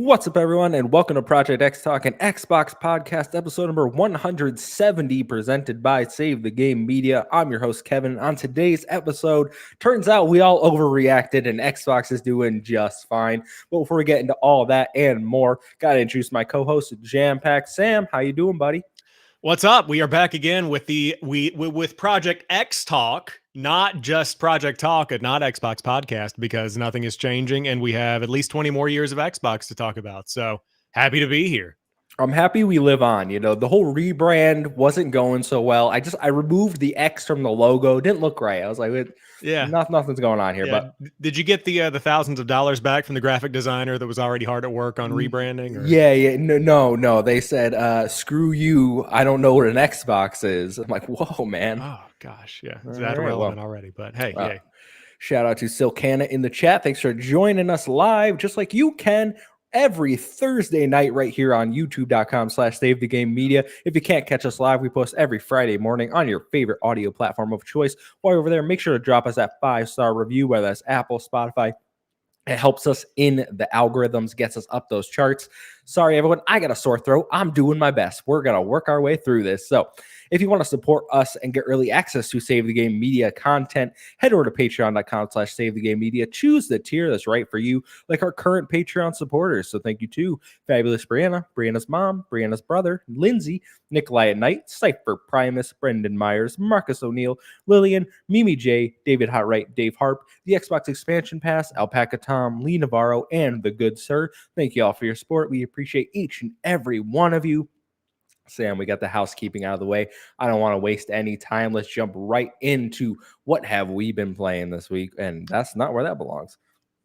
What's up, everyone, and welcome to Project XTalk, an Xbox podcast, episode number 170, presented by Save the Game Media. I'm your host, Kevin. On today's episode, turns out we all overreacted, and Xbox is doing just fine. But before we get into all that and more, gotta introduce my co-host, JamPackSam. How you doing, buddy? What's up? We are back again with with Project XTalk, not just Project Talk, and not Xbox podcast, because nothing is changing, and we have at least 20 more years of Xbox to talk about. So happy to be here. I'm happy we live on. You know, the whole rebrand wasn't going so well. I removed the X from the logo. Didn't look right. I was like, nothing's going on here. Yeah. But did you get the thousands of dollars back from the graphic designer that was already hard at work on rebranding? Or? Yeah. No. They said, screw you. I don't know what an Xbox is. I'm like, whoa, man. Oh gosh, yeah, it's that irrelevant already. But hey, yay. Shout out to Silcana in the chat. Thanks for joining us live, just like you can every Thursday night right here on youtube.com/Save the Game Media. If you can't catch us live, we post every Friday morning on your favorite audio platform of choice. While you're over there, make sure to drop us that 5-star review, whether that's Apple, Spotify. It helps us in the algorithms, gets us up those charts. Sorry, everyone, I got a sore throat. I'm doing my best. We're going to work our way through this. So if you want to support us and get early access to Save the Game Media content, head over to patreon.com/Save the Game Media. Choose the tier that's right for you, like our current Patreon supporters. So thank you to Fabulous Brianna, Brianna's mom, Brianna's brother, Lindsay, Nikolai at Night, Cypher Primus, Brendan Myers, Marcus O'Neill, Lillian, Mimi J, David Hotwright, Dave Harp, the Xbox Expansion Pass, Alpaca Tom, Lee Navarro, and the good sir. Thank you all for your support. We appreciate each and every one of you. Sam, we got the housekeeping out of the way. I don't want to waste any time. Let's jump right into what have we been playing this week, and that's not where that belongs.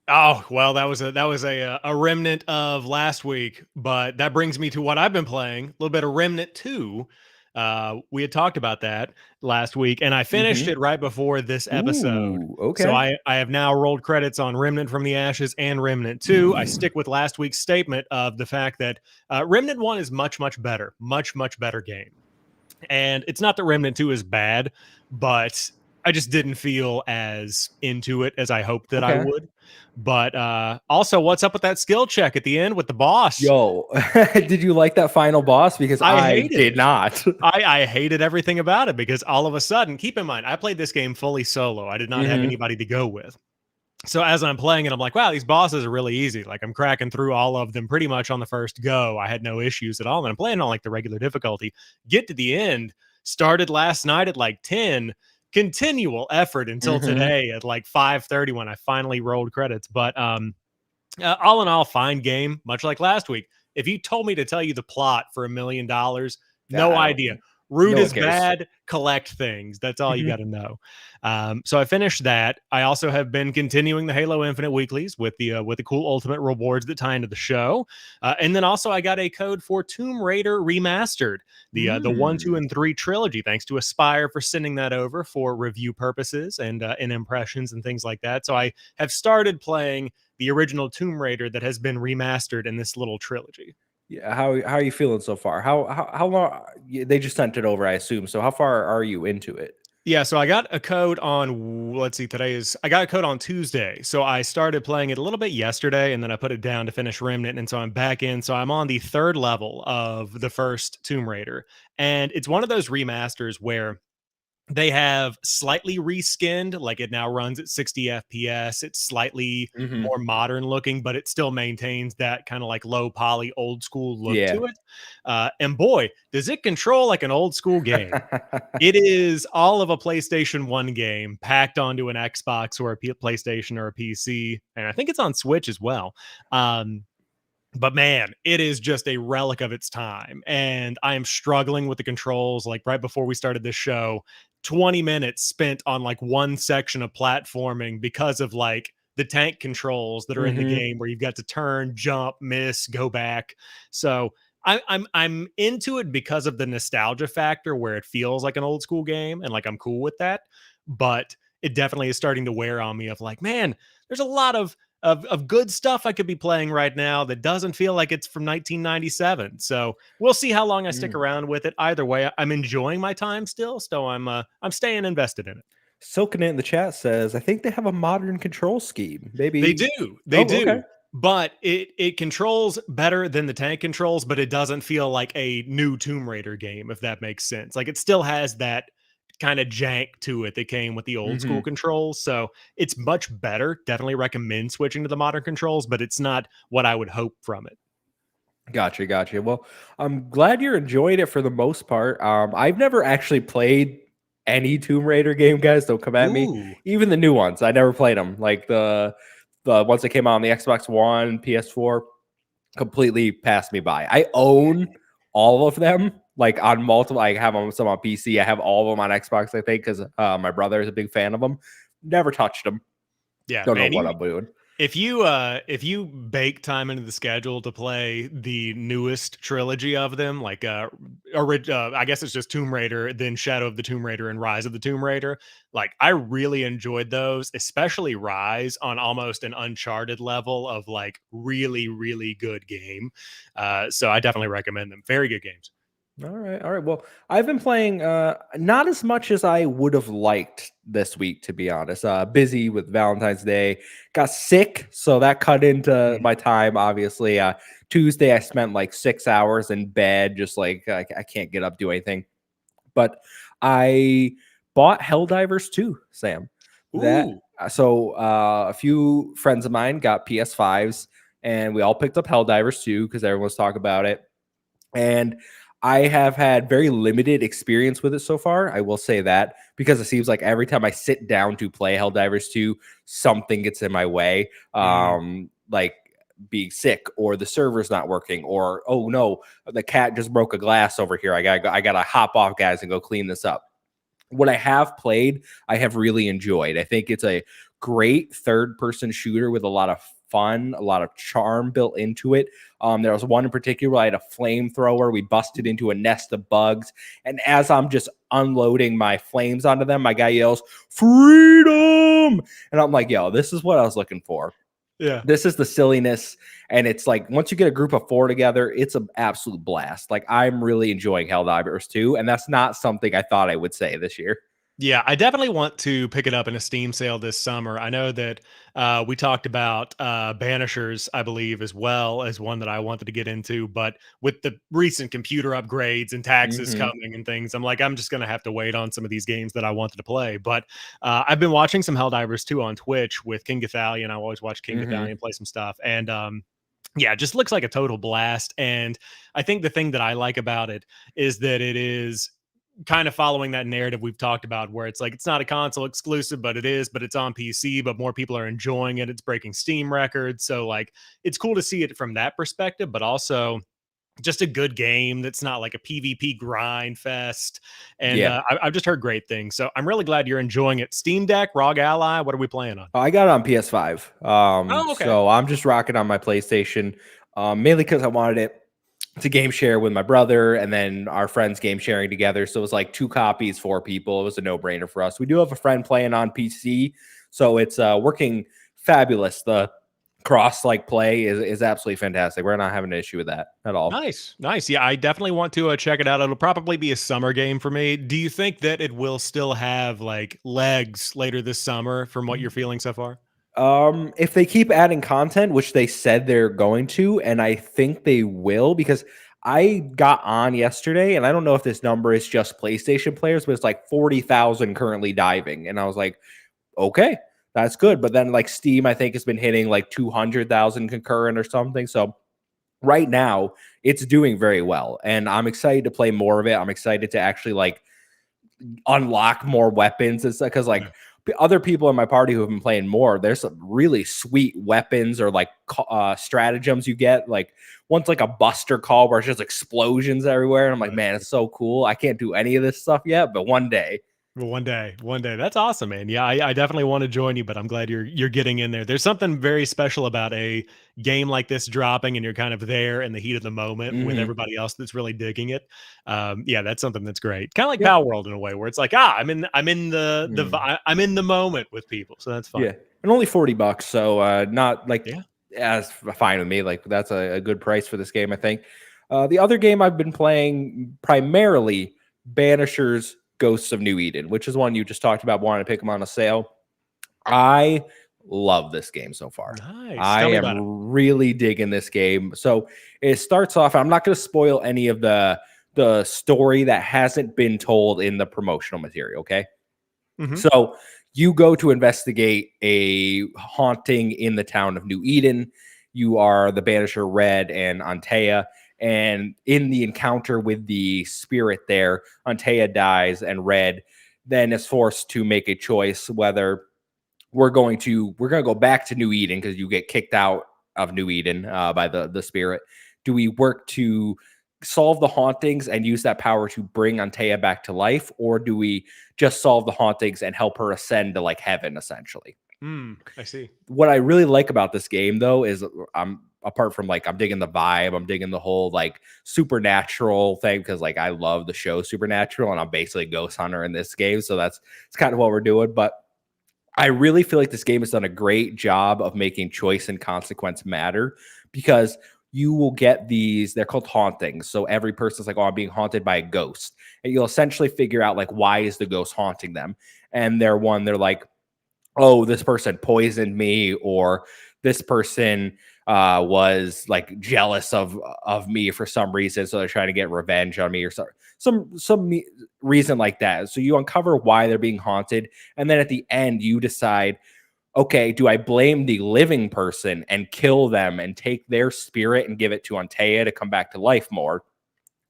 Oh, well, that was a remnant of last week, but that brings me to what I've been playing, a little bit of Remnant 2. We had talked about that last week, and I finished it right before this episode. Ooh, okay. So I have now rolled credits on Remnant from the Ashes and Remnant 2. I stick with last week's statement of the fact that Remnant 1 is much better, much better game. And it's not that Remnant 2 is bad, but I just didn't feel as into it as I hoped that I would. But also, what's up with that skill check at the end with the boss? Yo, did you like that final boss? Because I did not. I hated everything about it, because all of a sudden, keep in mind, I played this game fully solo. I did not have anybody to go with. So as I'm playing it, I'm like, wow, these bosses are really easy. Like, I'm cracking through all of them pretty much on the first go. I had no issues at all. And I'm playing on like the regular difficulty. Get to the end, started last night at like 10, continual effort until today at like 5:30 when I finally rolled credits. But all in all, fine game, much like last week. If you told me to tell you the plot for $1 million, no idea. Root is bad, collect things. That's all you got to know. So I finished that. I also have been continuing the Halo Infinite weeklies with the cool ultimate rewards that tie into the show. And then also I got a code for Tomb Raider Remastered, the 1, 2, and 3 trilogy, thanks to Aspire for sending that over for review purposes and impressions and things like that. So I have started playing the original Tomb Raider that has been remastered in this little trilogy. Yeah, how are you feeling so far? How long? They just sent it over, I assume. So how far are you into it? Yeah, so I got a code on, let's see, I got a code on Tuesday. So I started playing it a little bit yesterday, and then I put it down to finish Remnant, and so I'm back in. So I'm on the 3rd level of the first Tomb Raider. And it's one of those remasters where they have slightly reskinned, like it now runs at 60 FPS. It's slightly more modern looking, but it still maintains that kind of like low poly old school look to it. And boy, does it control like an old school game. It is all of a PlayStation 1 game packed onto an Xbox or a PlayStation or a PC. And I think it's on Switch as well. But man, it is just a relic of its time. And I am struggling with the controls. Like right before we started this show, 20 minutes spent on like one section of platforming because of like the tank controls that are in the game where you've got to turn, jump, miss, go back. So I'm into it because of the nostalgia factor where it feels like an old school game, and like I'm cool with that. But it definitely is starting to wear on me of like, man, there's a lot of good stuff I could be playing right now that doesn't feel like it's from 1997. So we'll see how long I stick around with it. Either way, I'm enjoying my time still, so I'm staying invested in it. Silkin in the chat says, I think they have a modern control scheme. Maybe they do. They do. Okay. but it controls better than the tank controls, but it doesn't feel like a new Tomb Raider game, if that makes sense. Like, it still has that kind of jank to it that came with the old school Hmm. controls. So it's much better. Definitely recommend switching to the modern controls, but it's not what I would hope from it. Gotcha, gotcha. Well, I'm glad you're enjoying it for the most part. I've never actually played any Tomb Raider game, guys. Don't come at me. Ooh. Even the new ones, I never played them. Like the ones that came out on the Xbox One, PS4, completely passed me by. I own all of them, like on multiple. I have them some on PC. I have all of them on Xbox. I think because my brother is a big fan of them. Never touched them. Yeah, Don't know man. what I'm doing. If you bake time into the schedule to play the newest trilogy of them, like I guess it's just Tomb Raider, then Shadow of the Tomb Raider, and Rise of the Tomb Raider, like I really enjoyed those, especially Rise on almost an Uncharted level of like really, really good game. So I definitely recommend them. Very good games. All right, all right. Well, I've been playing not as much as I would have liked this week, to be honest. Busy with Valentine's Day, got sick, so that cut into Mhm. my time. Obviously, Tuesday I spent like 6 hours in bed, just like I can't get up, do anything. But I bought Helldivers 2, Sam. That Ooh, a few friends of mine got PS5s, and we all picked up Helldivers 2 because everyone's talking about it, and I have had very limited experience with it so far. I will say that because it seems like every time I sit down to play Helldivers 2, something gets in my way. mm, Like being sick or the server's not working or oh no, the cat just broke a glass over here. I gotta hop off, guys, and go clean this up. What I have played, I have really enjoyed. I think it's a great third person shooter with a lot of fun, a lot of charm built into it. There was one in particular, I had a flamethrower. We busted into a nest of bugs. And as I'm just unloading my flames onto them, my guy yells, "Freedom!" And I'm like, yo, this is what I was looking for. yeah. This is the silliness. And it's like once you get a group of four together, it's an absolute blast. Like I'm really enjoying Helldivers 2, and that's not something I thought I would say this year. Yeah, I definitely want to pick it up in a Steam sale this summer. I know that we talked about Banishers, I believe, as well as one that I wanted to get into. But with the recent computer upgrades and taxes Hmm. coming and things, I'm like, I'm just going to have to wait on some of these games that I wanted to play. But I've been watching some Helldivers 2 on Twitch with King Gathalion. I always watch King Hmm. Gathalion play some stuff. And yeah, it just looks like a total blast. And I think the thing that I like about it is that it is kind of following that narrative we've talked about where it's like it's not a console exclusive but it is, but it's on PC, but more people are enjoying it, it's breaking Steam records. So like it's cool to see it from that perspective, but also just a good game that's not like a PvP grind fest. And Yeah. I've just heard great things, so I'm really glad you're enjoying it. Steam Deck, ROG Ally, what are we playing on? I got it on PS5. Oh, okay. So I'm just rocking on my PlayStation, mainly because I wanted it to game share with my brother and then our friends game sharing together. So it was like two copies, four people. It was a no brainer for us. We do have a friend playing on PC, so it's working fabulous. The cross like play is absolutely fantastic. We're not having an issue with that at all. Nice, nice. Yeah, I definitely want to check it out. It'll probably be a summer game for me. Do you think that it will still have like legs later this summer from what you're feeling so far? If they keep adding content, which they said they're going to, and I think they will, because I got on yesterday, and I don't know if this number is just PlayStation players, but it's like 40,000 currently diving, and I was like, okay, that's good. But then like Steam, I think has been hitting like 200,000 concurrent or something. So right now, it's doing very well, and I'm excited to play more of it. I'm excited to actually like unlock more weapons and stuff because like Yeah. other people in my party who have been playing more, there's some really sweet weapons or like stratagems you get. Like one's like a buster call where it's just explosions everywhere, and I'm like, man, it's so cool. I can't do any of this stuff yet, but one day. Well, one day, one day. That's awesome, man. Yeah, I definitely want to join you, but I'm glad you're getting in there. There's something very special about a game like this dropping, and you're kind of there in the heat of the moment with Hmm. everybody else that's really digging it. Yeah, that's something that's great. Kind of like Yeah. Power World in a way, where it's like, I'm in Mm. I'm in the moment with people, so that's fun. Yeah, and only $40, so not like Yeah. as fine with me. Like that's a good price for this game, I think. The other game I've been playing primarily, Banishers Ghosts of New Eden, which is one you just talked about wanting to pick them on a sale. I love this game so far. Nice. I Tell me am about it. really digging this game. So it starts off, I'm not going to spoil any of the story that hasn't been told in the promotional material, okay? Mhm. So you go to investigate a haunting in the town of New Eden. You are the Banisher Red and Antea. And in the encounter with the spirit there, Antea dies and Red then is forced to make a choice whether we're going to go back to New Eden because you get kicked out of New Eden by the spirit. Do we work to solve the hauntings and use that power to bring Antea back to life, or do we just solve the hauntings and help her ascend to like heaven essentially? I see. What I really like about this game though is I'm apart from like I'm digging the vibe, I'm digging the whole like supernatural thing because like I love the show Supernatural and I'm basically a ghost hunter in this game, so that's it's kind of what we're doing. But I really feel like this game has done a great job of making choice and consequence matter because you will get these, they're called hauntings. So every person's like, oh, I'm being haunted by a ghost. And you'll essentially figure out like, why is the ghost haunting them? And they're like, oh, this person poisoned me, or this person was like jealous of me for some reason, so they're trying to get revenge on me, or reason like that. So you uncover why they're being haunted, and then at the end, you decide, okay, do I blame the living person and kill them and take their spirit and give it to Antea to come back to life more?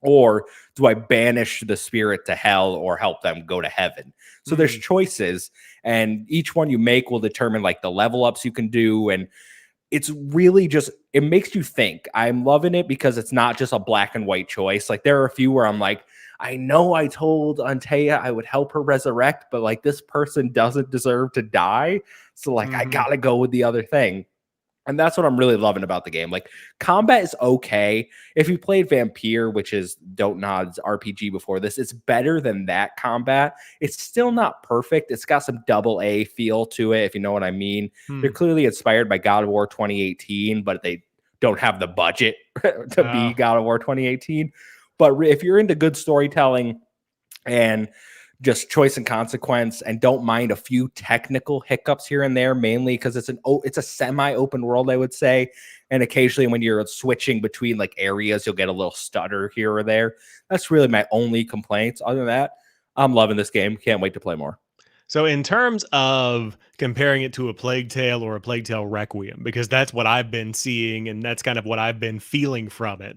Or do I banish the spirit to hell or help them go to heaven? So there's Mm, choices, and each one you make will determine like the level ups you can do. And it's really just, it makes you think. I'm loving it because it's not just a black and white choice. Like there are a few where I'm like, I know I told Antea I would help her resurrect, but like this person doesn't deserve to die. So like I mhm. gotta go with the other thing. And that's what I'm really loving about the game. Like combat is okay. If you played Vampire, which is Don't Nod's RPG before this, it's better than that combat. It's still not perfect. It's got some double A feel to it, if you know what I mean. They're Hmm. clearly inspired by God of War 2018, but they don't have the budget to be Oh, God of War 2018. But if you're into good storytelling and just choice and consequence and don't mind a few technical hiccups here and there, mainly because it's a semi-open world, I would say, and occasionally when you're switching between like areas you'll get a little stutter here or there. That's really my only complaints. Other than that, I'm loving this game, can't wait to play more. so in terms of comparing it to a Plague Tale or a Plague Tale Requiem, because that's what I've been seeing and that's kind of what I've been feeling from it.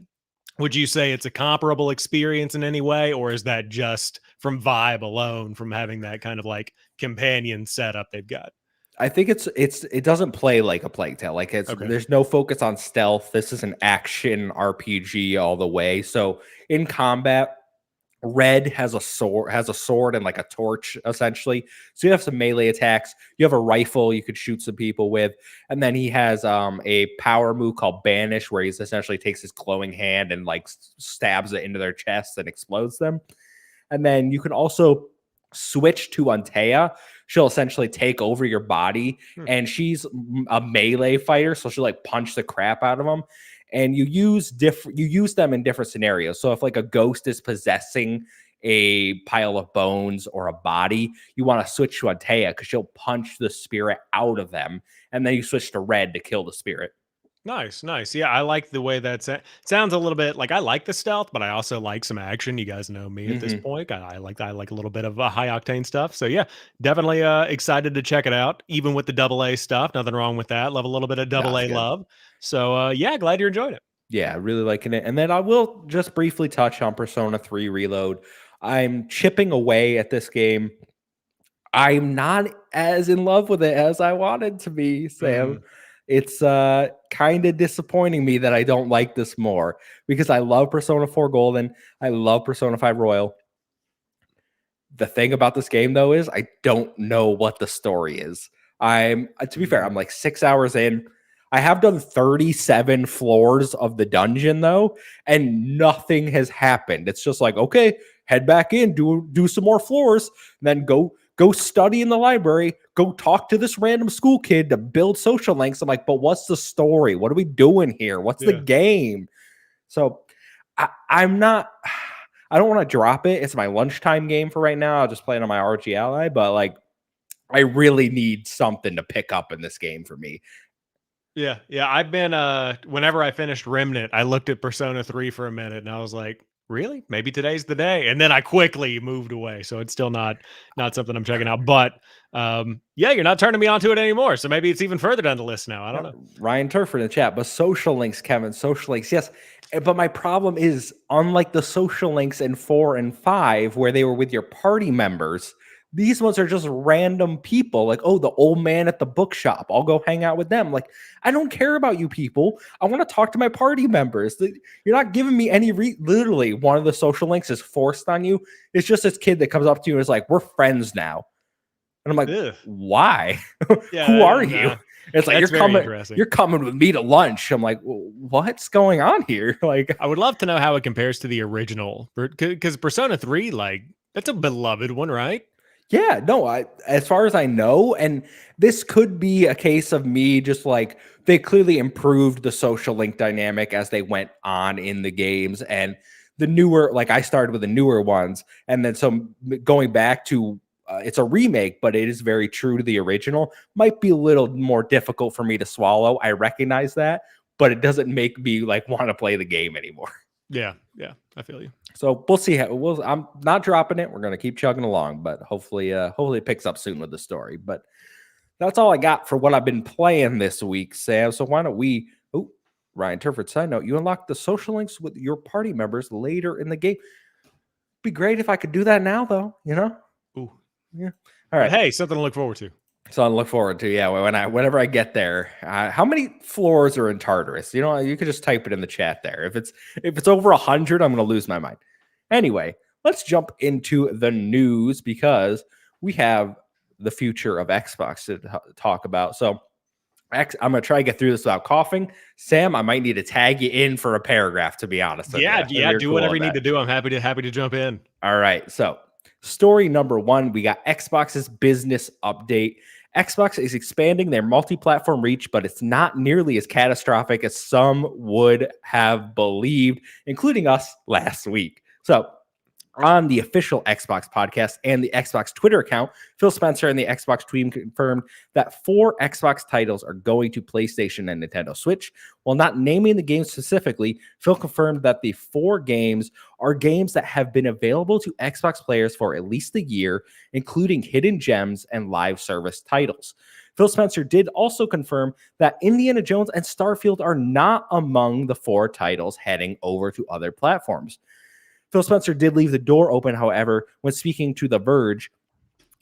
Would you say it's a comparable experience in any way, or is that just from vibe alone, from having that kind of like companion setup they've got? I think it doesn't play like a Plague Tale. Like Okay. there's no focus on stealth. This is an action RPG all the way. So in combat, Red has a sword and like a torch essentially. So you have some melee attacks. You have a rifle you could shoot some people with, and then he has a power move called Banish, where he essentially takes his glowing hand and like stabs it into their chest and explodes them. And then you can also switch to Antea. She'll essentially take over your body, Hmm. and she's a melee fighter, so she'll like punch the crap out of them. And you use them in different scenarios. So if like a ghost is possessing a pile of bones or a body, you want to switch to Antea because she'll punch the spirit out of them, and then you switch to Red to kill the spirit. Nice, nice. Yeah, I like the way that sounds a little bit like I like the stealth, but I also like some action. You guys know me at this Hmm. point. I like a little bit of high octane stuff. So yeah, definitely excited to check it out. Even with the double A stuff, nothing wrong with that. Love a little bit of double That's A good. love. So yeah, glad you enjoyed it. Yeah, really liking it. And then I will just briefly touch on Persona 3 Reload. I'm chipping away at this game. I'm not as in love with it as I wanted to be, Sam. Mm, It's kind of disappointing me that I don't like this more because I love Persona 4 Golden. I love Persona 5 Royal. The thing about this game though is I don't know what the story is. I'm to be fair, mm, I'm like 6 hours in. I have done 37 floors of the dungeon though, and nothing has happened. It's just like, okay, head back in, do some more floors, then go study in the library, go talk to this random school kid to build social links. I'm like, but what's the story? What are we doing here? What's the yeah. game? So I'm not. I don't want to drop it. It's my lunchtime game for right now. I'll just play it on my RG Ally, but like I really need something to pick up in this game for me. Yeah, yeah. I've been whenever I finished Remnant, I looked at Persona 3 for a minute and I was like, really? Maybe today's the day. And then I quickly moved away. So it's still not something I'm checking out. But yeah, you're not turning me onto it anymore. So maybe it's even further down the list now. I don't know. Ryan Turford in the chat, but social links, Kevin, social links, yes. But my problem is, unlike the social links in 4 and 5, where they were with your party members, these ones are just random people. Like, oh, the old man at the bookshop. I'll go hang out with them. Like, I don't care about you people. I want to talk to my party members. You're not giving me any literally, one of the social links is forced on you. It's just this kid that comes up to you and is like, we're friends now. And I'm like, Ugh. why? Yeah, Who are you? nah. It's like, That's very interesting. you're coming with me to lunch. I'm like, what's going on here? Like, I would love to know how it compares to the original, because Persona 3, like, that's a beloved one, right? yeah, no, as far as I know, and this could be a case of me just like, they clearly improved the social link dynamic as they went on in the games, and the newer, like I started with the newer ones, and then some going back to it's a remake, but it is very true to the original. Might be a little more difficult for me to swallow. I recognize that, but it doesn't make me like want to play the game anymore. Yeah, yeah, I feel you. So we'll see how I'm not dropping it. We're gonna keep chugging along, but hopefully it picks up soon with the story. But that's all I got for what I've been playing this week, Sam. So why don't we Ryan Turford, side note, you unlock the social links with your party members later in the game. Be great if I could do that now, though, you know? Ooh. Yeah. All right. But hey, something to look forward to. So I look forward to, yeah, whenever I get there. How many floors are in Tartarus? You know, you could just type it in the chat there. If it's over 100, I'm going to lose my mind. Anyway, let's jump into the news because we have the future of Xbox to talk about. So I'm going to try to get through this without coughing. Sam, I might need to tag you in for a paragraph, to be honest. Yeah, yeah, do cool whatever you need to do. I'm happy to jump in. All right, so story number 1, we got Xbox's business update. Xbox is expanding their multi-platform reach, but it's not nearly as catastrophic as some would have believed, including us last week. So on the official Xbox podcast and the Xbox Twitter account, Phil Spencer and the Xbox team confirmed that 4 Xbox titles are going to PlayStation and Nintendo Switch. While not naming the games specifically, Phil confirmed that the 4 games are games that have been available to Xbox players for at least a year, including hidden gems and live service titles. Phil Spencer did also confirm that Indiana Jones and Starfield are not among the 4 titles heading over to other platforms. Phil Spencer did leave the door open, however, when speaking to The Verge.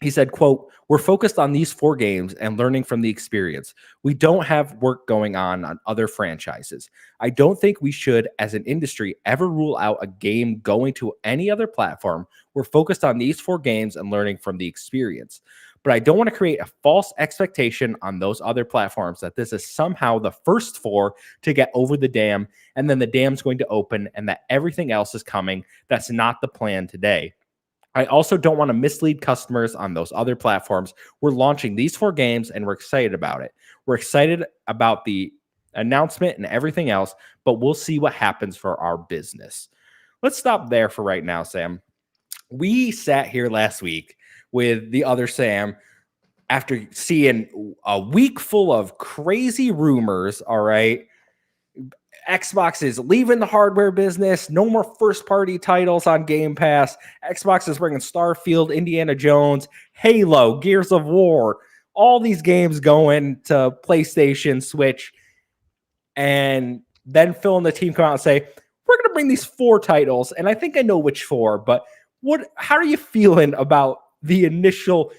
He said, quote, "We're focused on these 4 games and learning from the experience. We don't have work going on other franchises. I don't think we should, as an industry, ever rule out a game going to any other platform. We're focused on these 4 games and learning from the experience. But I don't want to create a false expectation on those other platforms that this is somehow the first 4 to get over the dam, and then the dam's going to open and that everything else is coming. That's not the plan today. I also don't want to mislead customers on those other platforms. We're launching these 4 games and we're excited about it. We're excited about the announcement and everything else, but we'll see what happens for our business." Let's stop there for right now, Sam. We sat here last week with the other Sam after seeing a week full of crazy rumors. All right. Xbox is leaving the hardware business. No more first-party titles on Game Pass. Xbox is bringing Starfield, Indiana Jones, Halo, Gears of War, all these games going to PlayStation, Switch. And then Phil and the team come out and say, we're going to bring these 4 titles. And I think I know which 4, but how are you feeling about the initial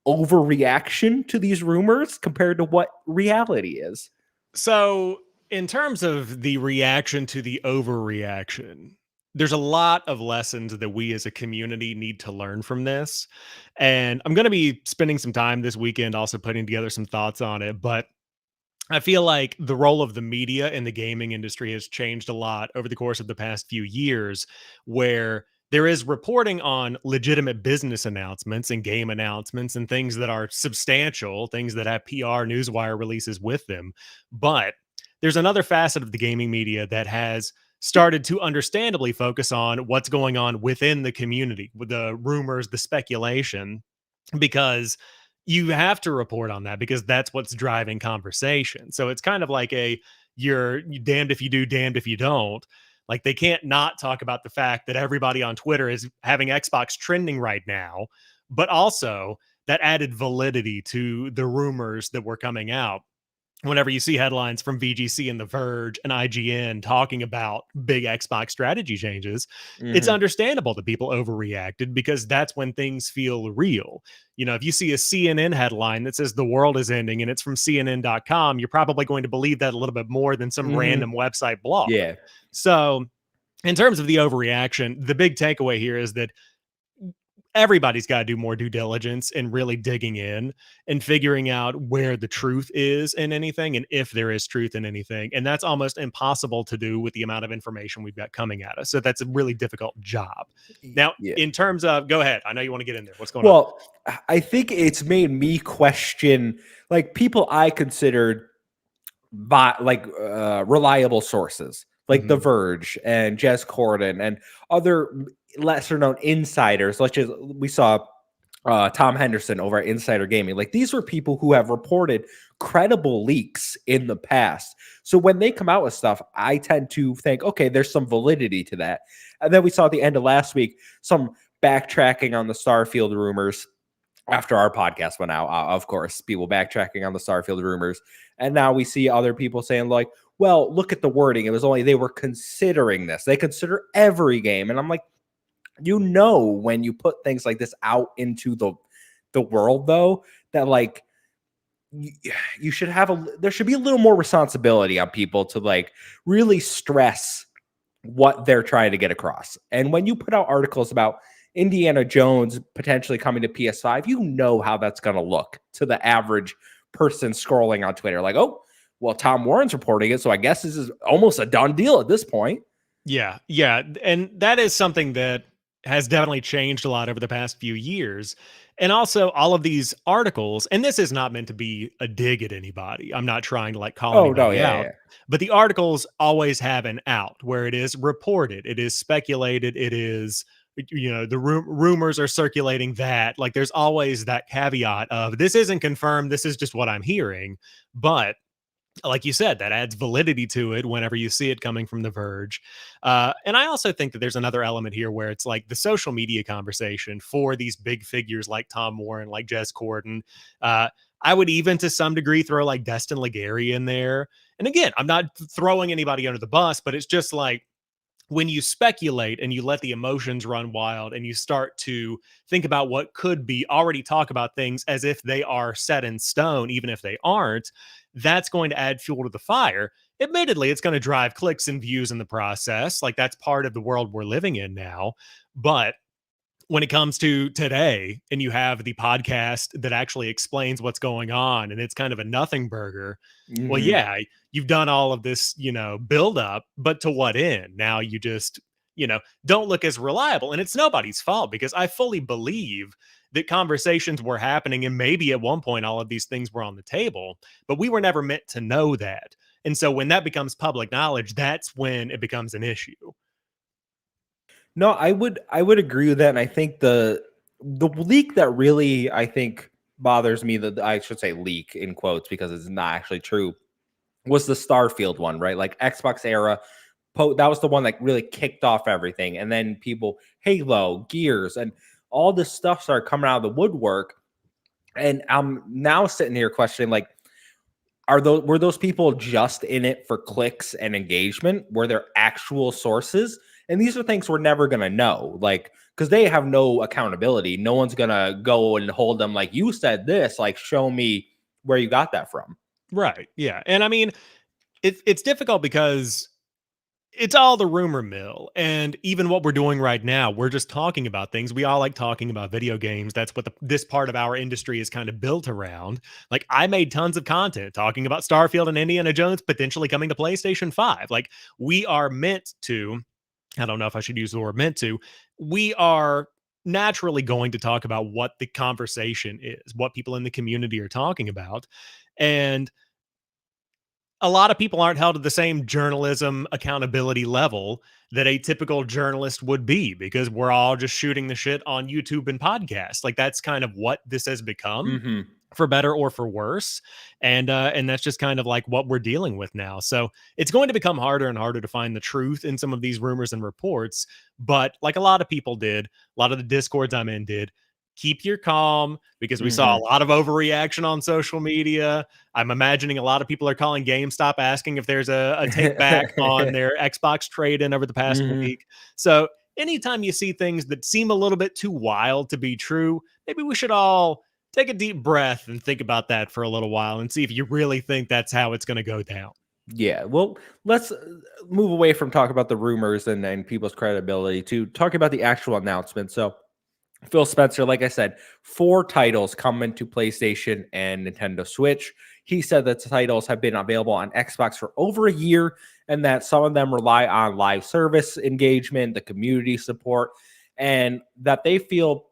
overreaction to these rumors compared to what reality is? So, in terms of the reaction to the overreaction, there's a lot of lessons that we as a community need to learn from this. And I'm going to be spending some time this weekend also putting together some thoughts on it. But I feel like the role of the media in the gaming industry has changed a lot over the course of the past few years, where there is reporting on legitimate business announcements and game announcements and things that are substantial, things that have PR newswire releases with them. But there's another facet of the gaming media that has started to understandably focus on what's going on within the community with the rumors, the speculation, because you have to report on that because that's what's driving conversation. So it's kind of like you're damned if you do, damned if you don't. Like they can't not talk about the fact that everybody on Twitter is having Xbox trending right now, but also that added validity to the rumors that were coming out. Whenever you see headlines from VGC and The Verge and IGN talking about big Xbox strategy changes, it's Mhm. understandable that people overreacted because that's when things feel real. You know, if you see a CNN headline that says the world is ending and it's from CNN.com, you're probably going to believe that a little bit more than some Mhm. random website blog. Yeah. So, in terms of the overreaction, the big takeaway here is that everybody's got to do more due diligence and really digging in and figuring out where the truth is in anything and if there is truth in anything. And that's almost impossible to do with the amount of information we've got coming at us. So that's a really difficult job. Now, Yeah. in terms of, go ahead. I know you want to get in there. What's going on? Well, I think it's made me question like people I considered reliable sources, like The Hmm. Verge and Jez Corden and other lesser known insiders, such as we saw Tom Henderson over at Insider Gaming. Like these were people who have reported credible leaks in the past. So when they come out with stuff, I tend to think, okay, there's some validity to that. And then we saw at the end of last week some backtracking on the Starfield rumors after our podcast went out. Of course, people backtracking on the Starfield rumors. And now we see other people saying, like, well, look at the wording. It was only they were considering this. They consider every game. And I'm like, when you put things like this out into the world though, that like you, you should have there should be a little more responsibility on people to like really stress what they're trying to get across. And when you put out articles about Indiana Jones potentially coming to PS5, you know how that's going to look to the average person scrolling on Twitter. Like, oh, well, Tom Warren's reporting it, so I guess this is almost a done deal at this point. Yeah, yeah, and that is something that has definitely changed a lot over the past few years. And also all of these articles, and this is not meant to be a dig at anybody. I'm not trying to like call Oh no, anybody yeah, out, yeah. but the articles always have an out where it is reported, it is speculated, it is the rumors are circulating that like there's always that caveat of this isn't confirmed, this is just what I'm hearing, but like you said, that adds validity to it whenever you see it coming from The Verge. And I also think that there's another element here where it's like the social media conversation for these big figures like Tom Warren, like Jez Corden. I would even to some degree throw like Destin Legary in there. And again, I'm not throwing anybody under the bus, but it's just like when you speculate and you let the emotions run wild and you start to think about what could be, already talk about things as if they are set in stone, even if they aren't, that's going to add fuel to the fire. Admittedly, it's going to drive clicks and views in the process. Like that's part of the world we're living in now. But when it comes to today and you have the podcast that actually explains what's going on and it's kind of a nothing burger, well, Mhm. yeah, you've done all of this, build up, but to what end? Now you just, don't look as reliable. And it's nobody's fault because I fully believe that conversations were happening and maybe at one point all of these things were on the table, but we were never meant to know that. And so when that becomes public knowledge, that's when it becomes an issue. No, I would agree with that, and I think the leak that really I think bothers me, that I should say leak in quotes because it's not actually true, was the Starfield one, right? Like Xbox era, that was the one that really kicked off everything, and then people Halo, Gears, and all this stuff started coming out of the woodwork, and I'm now sitting here questioning like were those people just in it for clicks and engagement? Were there actual sources? And these are things we're never gonna know, like because they have no accountability. No one's gonna go and hold them like you said this. Like, show me where you got that from. Right. Yeah. And I mean, it's difficult because it's all the rumor mill. And even what we're doing right now, we're just talking about things. We all like talking about video games. That's what this part of our industry is kind of built around. Like I made tons of content talking about Starfield and Indiana Jones potentially coming to PlayStation 5. Like we are meant to, I don't know if I should use the word meant to, we are naturally going to talk about what the conversation is, what people in the community are talking about. And a lot of people aren't held to the same journalism accountability level that a typical journalist would be because we're all just shooting the shit on YouTube and podcasts. Like that's kind of what this has become. Hmm. for better or for worse. And that's just kind of like what we're dealing with now. So it's going to become harder and harder to find the truth in some of these rumors and reports. But like a lot of people did, a lot of the discords I'm in did, keep your calm, because we saw a Hmm. lot of overreaction on social media. I'm imagining a lot of people are calling GameStop asking if there's a take back on their Xbox trade in over the past Hmm. week. So anytime you see things that seem a little bit too wild to be true, maybe we should all take a deep breath and think about that for a little while and see if you really think that's how it's going to go down. Yeah, well, let's move away from talking about the rumors and people's credibility to talking about the actual announcement. So, Phil Spencer, like I said, 4 titles coming to PlayStation and Nintendo Switch. He said that the titles have been available on Xbox for over a year and that some of them rely on live service engagement, the community support, and that they feel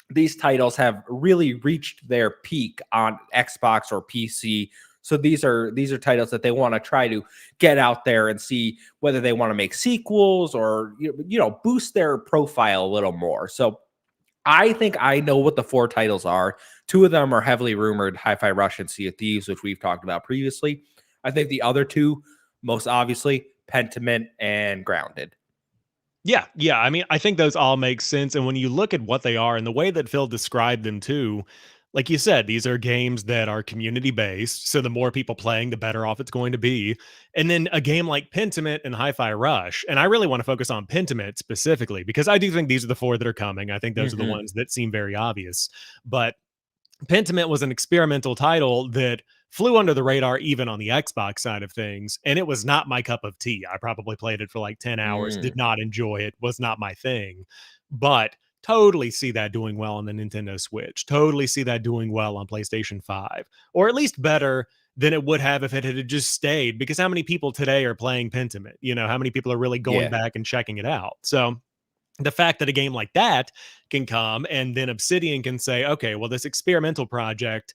these titles have really reached their peak on Xbox or PC. So these are titles that they want to try to get out there and see whether they want to make sequels or boost their profile a little more. So I think I know what the 4 titles are. 2 of them are heavily rumored: Hi-Fi Rush and Sea of Thieves, which we've talked about previously. I think the other 2, most obviously, Pentiment and Grounded. Yeah, yeah. I mean, I think those all make sense. And when you look at what they are and the way that Phil described them too, like you said, these are games that are community based. So the more people playing, the better off it's going to be. And then a game like Pentiment and Hi Fi Rush. And I really want to focus on Pentiment specifically because I do think these are the 4 that are coming. I think those are the Mhm. ones that seem very obvious. But Pentiment was an experimental title that flew under the radar even on the Xbox side of things, and it was not my cup of tea. I probably played it for like 10 hours, did Mm. not enjoy it, was not my thing. But totally see that doing well on the Nintendo Switch. Totally see that doing well on PlayStation 5, or at least better than it would have if it had just stayed, because how many people today are playing Pentiment? You know, how many people are really going Yeah. back and checking it out? So the fact that a game like that can come and then Obsidian can say, okay, well, this experimental project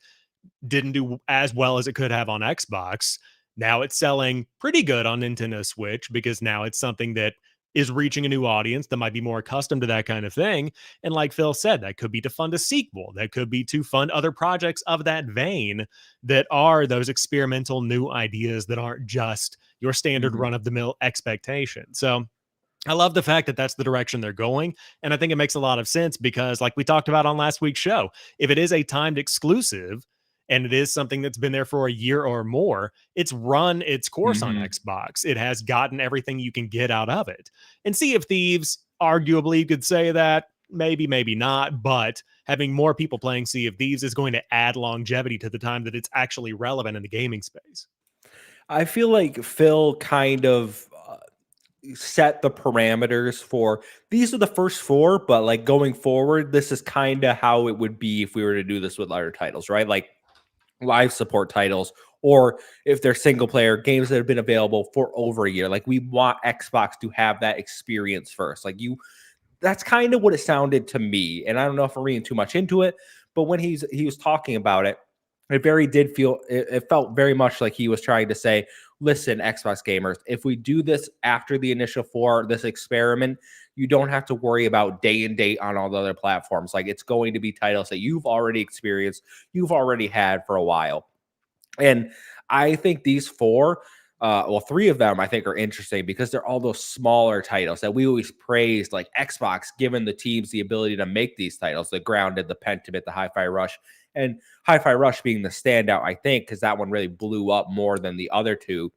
didn't do as well as it could have on Xbox. Now it's selling pretty good on Nintendo Switch because now it's something that is reaching a new audience that might be more accustomed to that kind of thing. And like Phil said, that could be to fund a sequel, that could be to fund other projects of that vein that are those experimental new ideas that aren't just your standard Mhm. run of the mill expectation. So I love the fact that that's the direction they're going. And I think it makes a lot of sense because, like we talked about on last week's show, if it is a timed exclusive and it is something that's been there for a year or more, it's run its course on Mhm. Xbox. It has gotten everything you can get out of it. And Sea of Thieves, arguably, you could say that. Maybe, maybe not. But having more people playing Sea of Thieves is going to add longevity to the time that it's actually relevant in the gaming space. I feel like Phil kind of set the parameters for these are the first 4, but like going forward, this is kind of how it would be if we were to do this with other titles, right? Like live support titles, or if they're single player games that have been available for over a year. Like we want Xbox to have that experience first. Like that's kind of what it sounded to me. And I don't know if I'm reading too much into it, but when he was talking about it, it very did feel it felt very much like he was trying to say, listen, Xbox gamers, if we do this after the initial 4, this experiment, you don't have to worry about day and date on all the other platforms. Like it's going to be titles that you've already experienced, you've already had for a while. And I think these 4, well, 3 of them I think are interesting because they're all those smaller titles that we always praised, like Xbox giving the teams the ability to make these titles, the Grounded, the Pentiment, the Hi-Fi Rush, and Hi-Fi Rush being the standout, I think, because that one really blew up more than the other 2.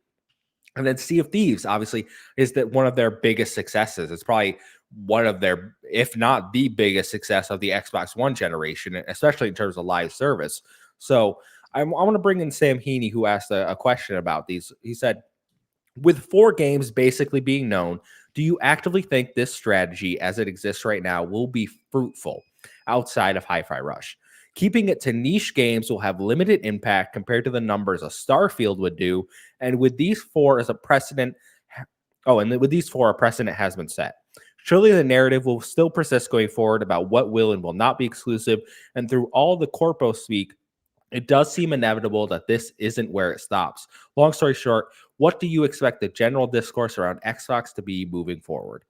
And then Sea of Thieves, obviously, is that one of their biggest successes. It's probably one of their, if not the biggest success of the Xbox One generation, especially in terms of live service. So I want to bring in Sam Heaney, who asked a question about these. He said, with 4 games basically being known, do you actively think this strategy as it exists right now will be fruitful outside of Hi-Fi Rush? Keeping it to niche games will have limited impact compared to the numbers a Starfield would do, and with these 4 as a precedent, with these 4 a precedent has been set. Surely the narrative will still persist going forward about what will and will not be exclusive, and through all the corpo speak, it does seem inevitable that this isn't where it stops. Long story short, what do you expect the general discourse around Xbox to be moving forward?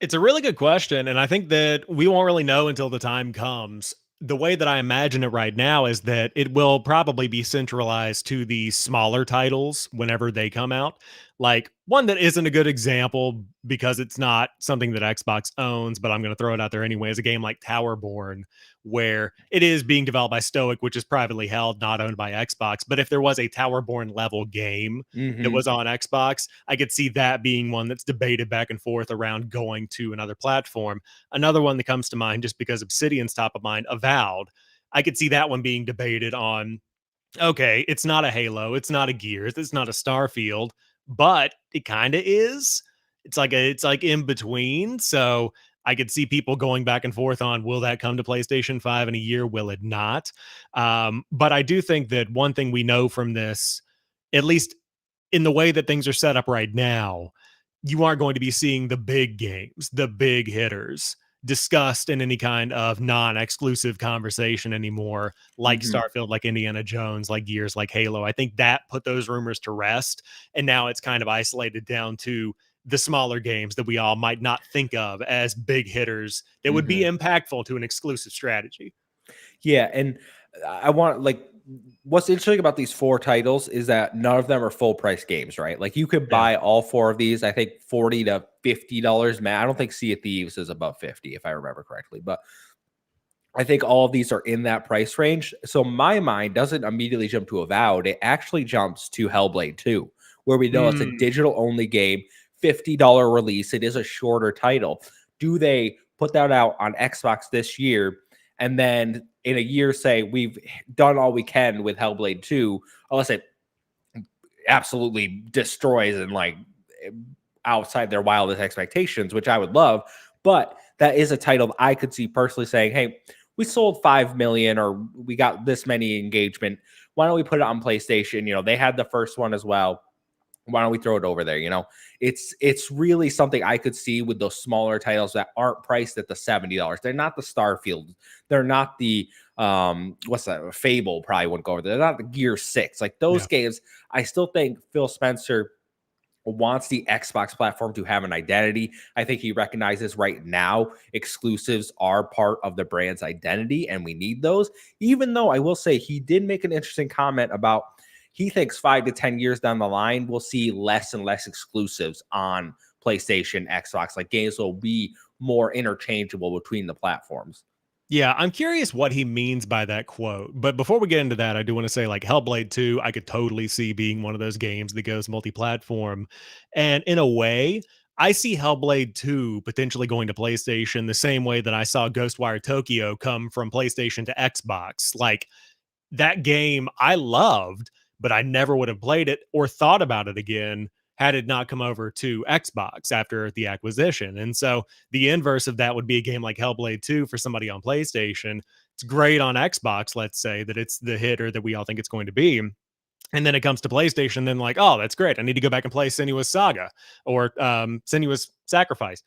It's a really good question, and I think that we won't really know until the time comes. the way that I imagine it right now is that it will probably be centralized to the smaller titles whenever they come out. Like one that isn't a good example because it's not something that Xbox owns, but I'm going to throw it out there anyway, is a game like Towerborn, where it is being developed by Stoic, which is privately held, not owned by Xbox. But if there was a Towerborn level game that Hmm. was on Xbox, I could see that being one that's debated back and forth around going to another platform. Another one that comes to mind, just because Obsidian's top of mind, Avowed. I could see that one being debated on, okay, it's not a Halo, it's not a Gears, it's not a Starfield, but it kind of is. It's like in between. So I could see people going back and forth on, will that come to PlayStation 5 in a year? Will it not? But I do think that one thing we know from this, at least in the way that things are set up right now, you aren't going to be seeing the big games, the big hitters discussed in any kind of non-exclusive conversation anymore, like Hmm. Starfield, like Indiana Jones, like Gears, like Halo. I think that put those rumors to rest. And now it's kind of isolated down to the smaller games that we all might not think of as big hitters that would be Hmm. impactful to an exclusive strategy. Yeah, and I want like what's interesting about these four titles is that none of them are full price games, right? Like you could Yeah. buy all four of these, I think $40 to $50, man. I don't think Sea of Thieves is above 50 if I remember correctly, but I think all of these are in that price range. So my mind doesn't immediately jump to Avowed. It actually jumps to Hellblade 2, where we know it's a Mm. digital only game, $50 release. It is a shorter title. Do they put that out on Xbox this year and then in a year say we've done all we can with Hellblade 2, unless it absolutely destroys and like outside their wildest expectations, which I would love. But that is a title I could see personally saying, hey, we sold 5 million or we got this many engagement. Why don't we put it on PlayStation? You know, they had the first one as well. Why don't we throw it over there? You know, it's really something I could see with those smaller titles that aren't priced at the $70. They're not the Starfield. They're not the what's that? Fable probably wouldn't go over there. They're not the Gear 6. Like those Yeah. games, I still think Phil Spencer wants the Xbox platform to have an identity. I think he recognizes right now exclusives are part of the brand's identity and we need those. Even though I will say he did make an interesting comment about he thinks 5 to 10 years down the line we'll see less and less exclusives on PlayStation, Xbox. Like games will be more interchangeable between the platforms. Yeah, I'm curious what he means by that quote. But before we get into that, I do want to say like Hellblade 2, I could totally see being one of those games that goes multi-platform. And in a way, I see Hellblade 2 potentially going to PlayStation the same way that I saw Ghostwire Tokyo come from PlayStation to Xbox. Like that game I loved, but I never would have played it or thought about it again had it not come over to Xbox after the acquisition. And so the inverse of that would be a game like Hellblade 2 for somebody on PlayStation. It's great on Xbox, let's say that it's the hitter that we all think it's going to be. And then it comes to PlayStation, then like, oh, that's great. I need to go back and play Senua's Saga or Senua's Sacrifice.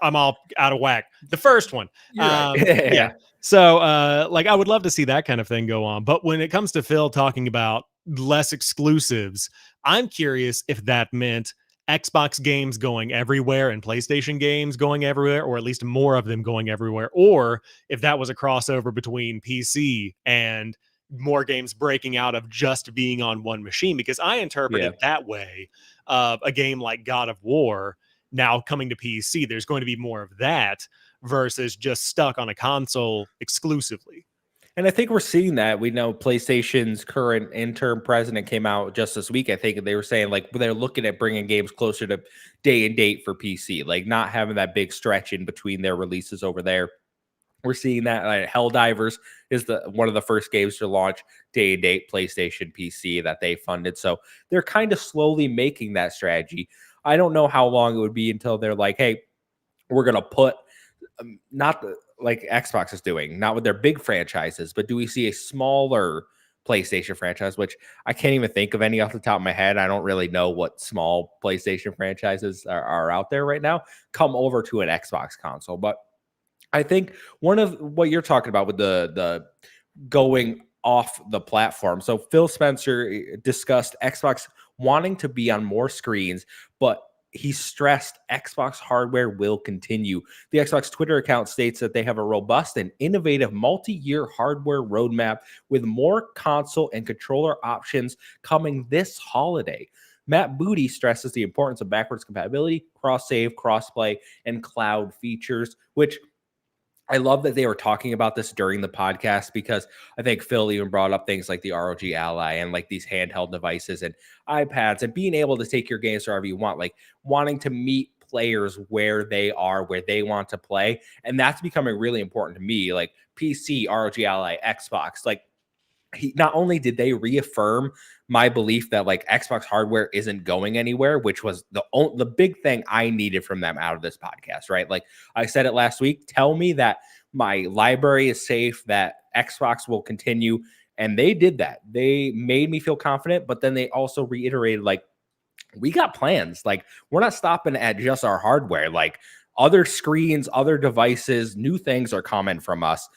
I'm all out of whack. The first one. You're right. Yeah. Yeah. So like I would love to see that kind of thing go on. But when it comes to Phil talking about less exclusives, I'm curious if that meant Xbox games going everywhere and PlayStation games going everywhere, or at least more of them going everywhere, or if that was a crossover between PC and more games breaking out of just being on one machine. Because I interpret Yeah. it that way of a game like God of War now coming to PC. There's going to be more of that versus just stuck on a console exclusively. And I think we're seeing that. We know PlayStation's current interim president came out just this week. I think they were saying like they're looking at bringing games closer to day and date for PC, like not having that big stretch in between their releases over there. We're seeing that Helldivers is the one of the first games to launch day and date PlayStation PC that they funded. So they're kind of slowly making that strategy. I don't know how long it would be until they're like, hey, we're gonna put not like Xbox is doing, not with their big franchises, but do we see a smaller PlayStation franchise, which I can't even think of any off the top of my head. I don't really know what small PlayStation franchises are out there right now, come over to an Xbox console. But I think one of what you're talking about with the going off the platform. So Phil Spencer discussed Xbox wanting to be on more screens, but he stressed Xbox hardware will continue. The Xbox Twitter account states that they have a robust and innovative multi-year hardware roadmap with more console and controller options coming this holiday. Matt Booty stresses the importance of backwards compatibility, cross-save, cross-play, and cloud features, which I love that they were talking about this during the podcast, because I think Phil even brought up things like the ROG Ally and like these handheld devices and iPads and being able to take your games wherever you want, like wanting to meet players where they are, where they want to play. And that's becoming really important to me. Like PC, ROG Ally, Xbox, like not only did they reaffirm my belief that like Xbox hardware isn't going anywhere, which was the big thing I needed from them out of this podcast, right? Like I said it last week, tell me that my library is safe, that Xbox will continue, and they did that. They made me feel confident, but then they also reiterated like we got plans. Like we're not stopping at just our hardware. Like other screens, other devices, new things are coming from us,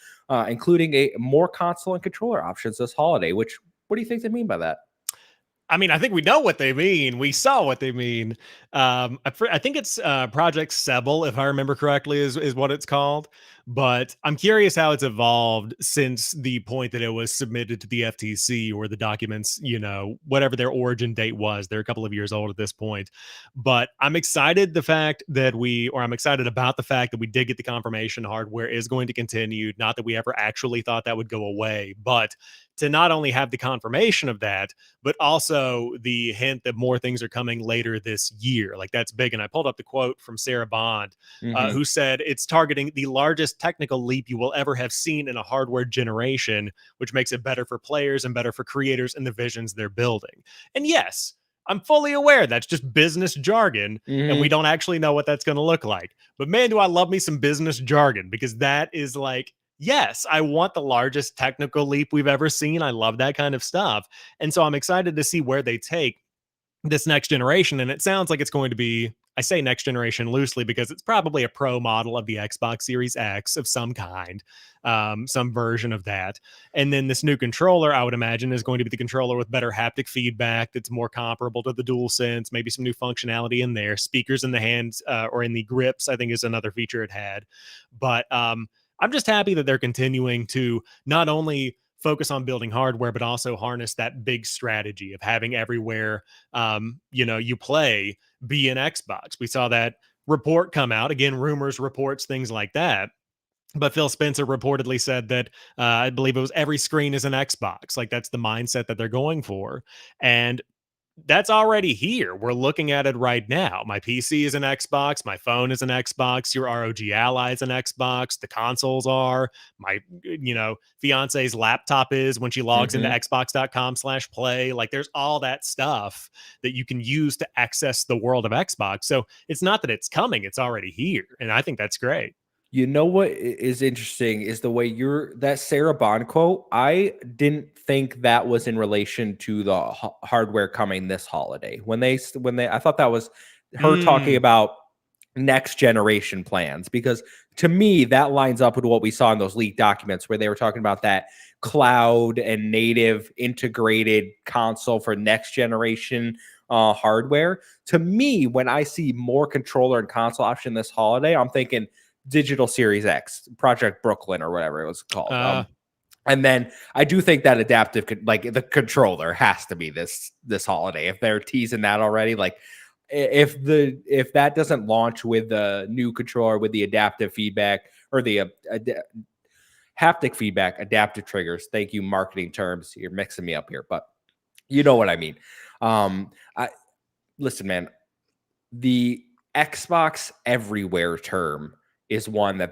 including a more console and controller options this holiday. Which, what do you think they mean by that? I mean, I think we know what they mean. We saw what they mean. I think it's Project Sebel, if I remember correctly, is what it's called. But I'm curious how it's evolved since the point that it was submitted to the FTC, or the documents, whatever their origin date was. They're a couple of years old at this point. But I'm excited I'm excited about the fact that we did get the confirmation hardware is going to continue. Not that we ever actually thought that would go away, but to not only have the confirmation of that, but also the hint that more things are coming later this year. Like that's big. And I pulled up the quote from Sarah Bond, who said it's targeting the largest technical leap you will ever have seen in a hardware generation, which makes it better for players and better for creators and the visions they're building. And yes, I'm fully aware that's just business jargon, and we don't actually know what that's going to look like. But man, do I love me some business jargon, because that is like, yes, I want the largest technical leap we've ever seen. I love that kind of stuff. And so I'm excited to see where they take this next generation. And it sounds like it's going to be, I say next generation loosely because it's probably a pro model of the Xbox Series X of some kind, some version of that. And then this new controller, I would imagine, is going to be the controller with better haptic feedback that's more comparable to the DualSense, maybe some new functionality in there. Speakers in the hands or in the grips, I think, is another feature it had. But I'm just happy that they're continuing to not only focus on building hardware, but also harness that big strategy of having everywhere, you play be an Xbox. We saw that report come out. Again, rumors, reports, things like that. But Phil Spencer reportedly said that I believe it was every screen is an Xbox. Like that's the mindset that they're going for. And that's already here. We're looking at it right now. My PC is an Xbox. My phone is an Xbox. Your ROG Ally is an Xbox. The consoles are. My, fiance's laptop is when she logs into xbox.com/play. Like there's all that stuff that you can use to access the world of Xbox. So it's not that it's coming, it's already here. And I think that's great. You know what is interesting is the way that Sarah Bond quote. I didn't think that was in relation to the hardware coming this holiday. I thought that was her talking about next generation plans, because to me that lines up with what we saw in those leaked documents where they were talking about that cloud and native integrated console for next generation hardware. To me, when I see more controller and console option this holiday, I'm thinking Digital Series X, Project Brooklyn, or whatever it was called. And then I do think that adaptive, like the controller, has to be this holiday. If they're teasing that already, like if that doesn't launch with the new controller with the adaptive feedback or the haptic feedback, adaptive triggers. Thank you, marketing terms. You're mixing me up here, but you know what I mean. I listen, man. The Xbox Everywhere term is one that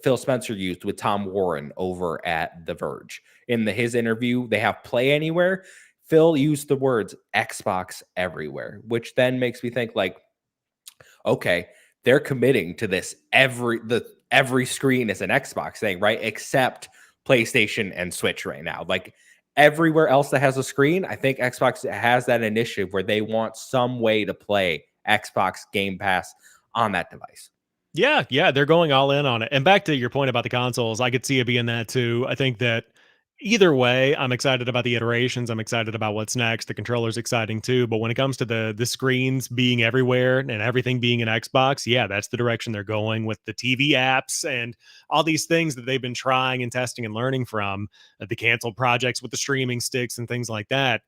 Phil Spencer used with Tom Warren over at The Verge. In his interview, they have Play Anywhere. Phil used the words Xbox Everywhere, which then makes me think like, okay, they're committing to this every screen is an Xbox thing, right? Except PlayStation and Switch right now. Like everywhere else that has a screen, I think Xbox has that initiative where they want some way to play Xbox Game Pass on that device. Yeah, they're going all in on it. And back to your point about the consoles, I could see it being that too. I think that Either way, I'm excited about the iterations. I'm excited about what's next. The controller's exciting too. But when it comes to the screens being everywhere and everything being an Xbox, yeah, that's the direction they're going with the TV apps and all these things that they've been trying and testing and learning from the canceled projects with the streaming sticks and things like that.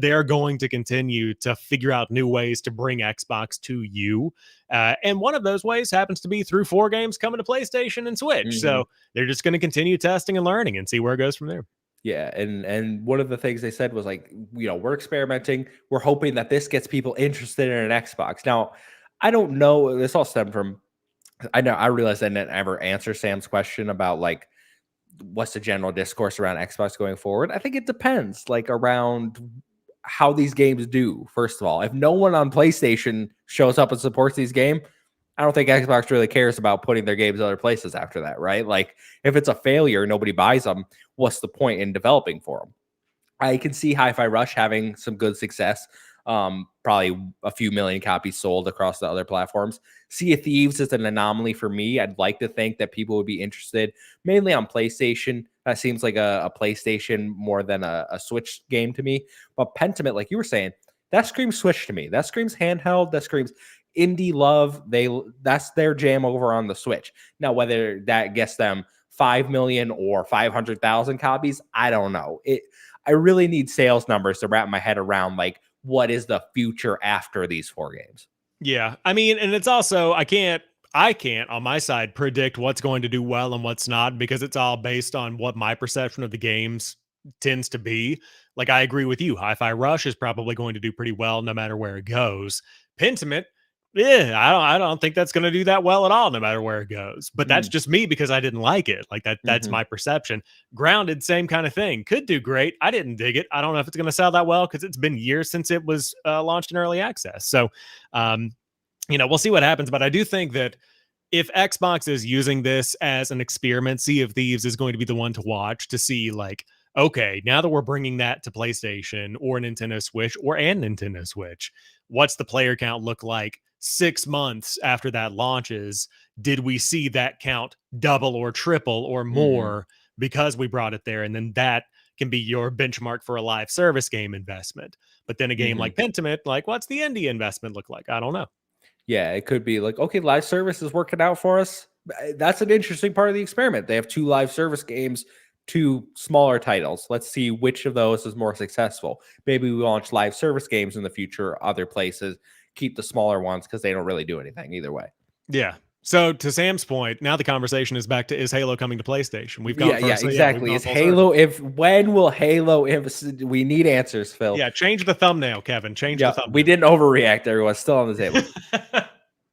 They are going to continue to figure out new ways to bring Xbox to you. And one of those ways happens to be through 4 games coming to PlayStation and Switch. Mhm. So they're just going to continue testing and learning and see where it goes from there. Yeah, and one of the things they said was like, we're experimenting. We're hoping that this gets people interested in an Xbox. Now, I don't know. This all stemmed from. I realized I didn't ever answer Sam's question about like what's the general discourse around Xbox going forward. I think it depends, like around how these games do. First of all, if no one on PlayStation shows up and supports these games, I don't think Xbox really cares about putting their games other places after that, right? Like if it's a failure, nobody buys them. What's the point in developing for them? I can see Hi-Fi Rush having some good success. Probably a few million copies sold across the other platforms. Sea of Thieves is an anomaly for me. I'd like to think that people would be interested mainly on PlayStation. That seems like a PlayStation more than a Switch game to me. But Pentiment, like you were saying, that screams Switch to me. That screams handheld. That screams indie love. That's their jam over on the Switch. Now, whether that gets them 5 million or 500,000 copies, I don't know. I really need sales numbers to wrap my head around like what is the future after these 4 games. Yeah. I mean, and it's also I can't on my side predict what's going to do well and what's not because it's all based on what my perception of the games tends to be. Like I agree with you. Hi-Fi Rush is probably going to do pretty well no matter where it goes. Pentiment, yeah, I don't think that's going to do that well at all no matter where it goes. But that's Mm, just me because I didn't like it. Like that's mhm. my perception. Grounded, same kind of thing. Could do great. I didn't dig it. I don't know if it's going to sell that well because it's been years since it was launched in early access. So um, we'll see what happens. But I do think that if Xbox is using this as an experiment, Sea of Thieves is going to be the one to watch to see, like, okay, now that we're bringing that to PlayStation or Nintendo Switch or and Nintendo Switch, what's the player count look like 6 months after that launches? Did we see that count double or triple or Mhm. more because we brought it there? And then that can be your benchmark for a live service game investment. But then a game Mhm. like Pentiment, like, what's the indie investment look like? I don't know. Yeah, it could be like, okay, live service is working out for us. That's an interesting part of the experiment. They have 2 live service games, 2 smaller titles. Let's see which of those is more successful. Maybe we launch live service games in the future other places, keep the smaller ones because they don't really do anything either way. Yeah. So to Sam's point, now the conversation is back to is Halo coming to PlayStation? We've gone Yeah, for yeah, so yeah, we've exactly. gone Is full circle. Halo if when will Halo if we need answers, Phil. Yeah, change the thumbnail, Kevin. Change the Yeah, we thumbnail. didn't overreact. Everyone's still on the table.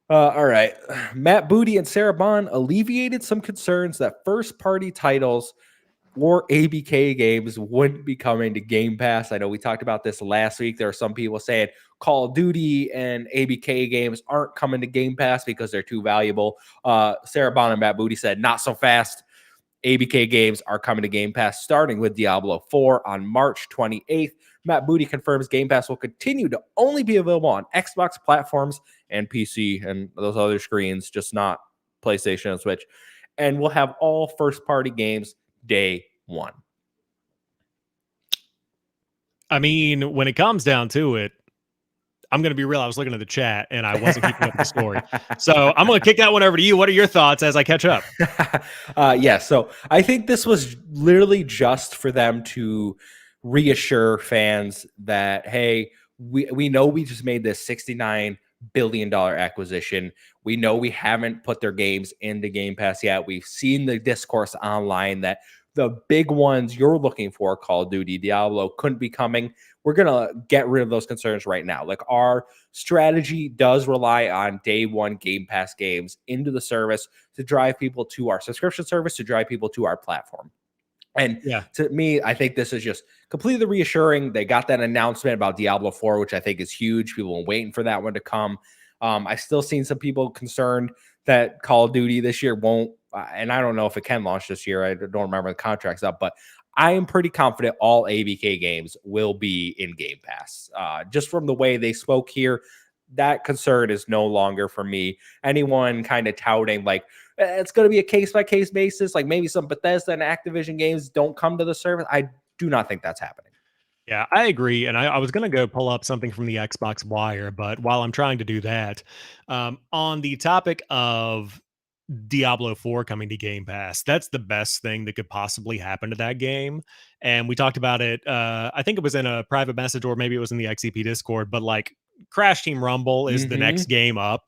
All right. Matt Booty and Sarah Bond alleviated some concerns that first party titles or ABK games wouldn't be coming to Game Pass. I know we talked about this last week. There are some people saying Call of Duty and ABK games aren't coming to Game Pass because they're too valuable. Sarah Bond and Matt Booty said, not so fast. ABK games are coming to Game Pass, starting with Diablo 4 on March 28th. Matt Booty confirms Game Pass will continue to only be available on Xbox platforms and PC and those other screens, just not PlayStation and Switch. And we'll have all first party games day one. I mean, when it comes down to it, I'm going to be real. I was looking at the chat and I wasn't keeping up with the story. So I'm going to kick that one over to you. What are your thoughts as I catch up? Yeah, so I think this was literally just for them to reassure fans that, hey, we know we just made this $69 billion acquisition. We know we haven't put their games into Game Pass yet. We've seen the discourse online that the big ones you're looking for, Call of Duty, Diablo, couldn't be coming. We're going to get rid of those concerns right now. Like our strategy does rely on day one Game Pass games into the service to drive people to our subscription service, to drive people to our platform. And Yeah. to me, I think this is just completely reassuring. They got that announcement about Diablo 4, which I think is huge. People are waiting for that one to come. I still seen some people concerned that Call of Duty this year won't, and I don't know if it can launch this year. I don't remember the contracts up, but I am pretty confident all ABK games will be in Game Pass. Just from the way they spoke here, that concern is no longer for me. Anyone kind of touting like It's going to be a case by case basis. Like maybe some Bethesda and Activision games don't come to the service. I do not think that's happening. Yeah, I agree. And I was going to go pull up something from the Xbox Wire, but while I'm trying to do that, on the topic of Diablo 4 coming to Game Pass, that's the best thing that could possibly happen to that game. And we talked about it. I think it was in a private message or maybe it was in the XCP Discord, but like Crash Team Rumble is the next game up.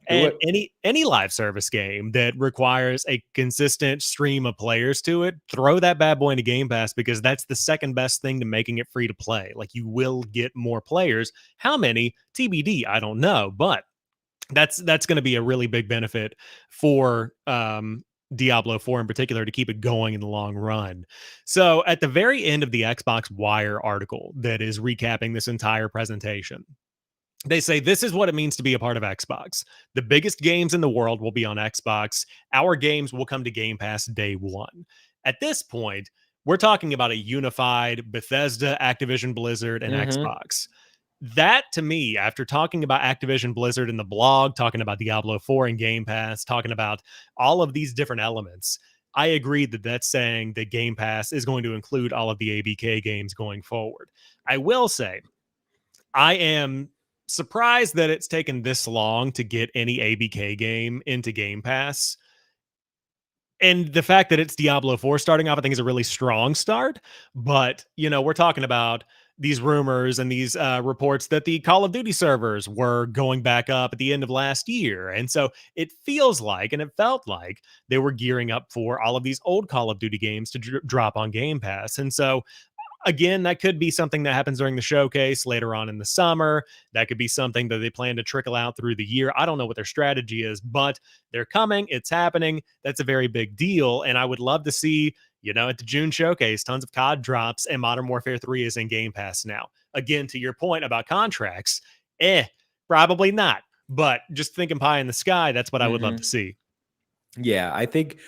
Do And it. any live service game that requires a consistent stream of players to it, throw that bad boy into Game Pass because that's the second best thing to making it free to play. Like you will get more players. How many? TBD, I don't know, but that's going to be a really big benefit for Diablo 4 in particular to keep it going in the long run. So at the very end of the Xbox Wire article that is recapping this entire presentation, they say this is what it means to be a part of Xbox. The biggest games in the world will be on Xbox. Our games will come to Game Pass day one. At this point, we're talking about a unified Bethesda, Activision Blizzard, and Xbox. That to me, after talking about Activision Blizzard in the blog, talking about Diablo 4 and Game Pass, talking about all of these different elements, I agree that that's saying that Game Pass is going to include all of the ABK games going forward. I will say, I am surprised that it's taken this long to get any ABK game into Game Pass. And the fact that it's Diablo 4 starting off, I think is a really strong start. But, we're talking about these rumors and these reports that the Call of Duty servers were going back up at the end of last year. And so it feels like, and it felt like they were gearing up for all of these old Call of Duty games to drop on Game Pass. And so again, that could be something that happens during the showcase later on in the summer. That could be something that they plan to trickle out through the year. I don't know what their strategy is, but they're coming. It's happening. That's a very big deal. And I would love to see, at the June showcase, tons of COD drops and Modern Warfare 3 is in Game Pass now. Again, to your point about contracts, probably not. But just thinking pie in the sky, that's what I would love to see. Yeah, I think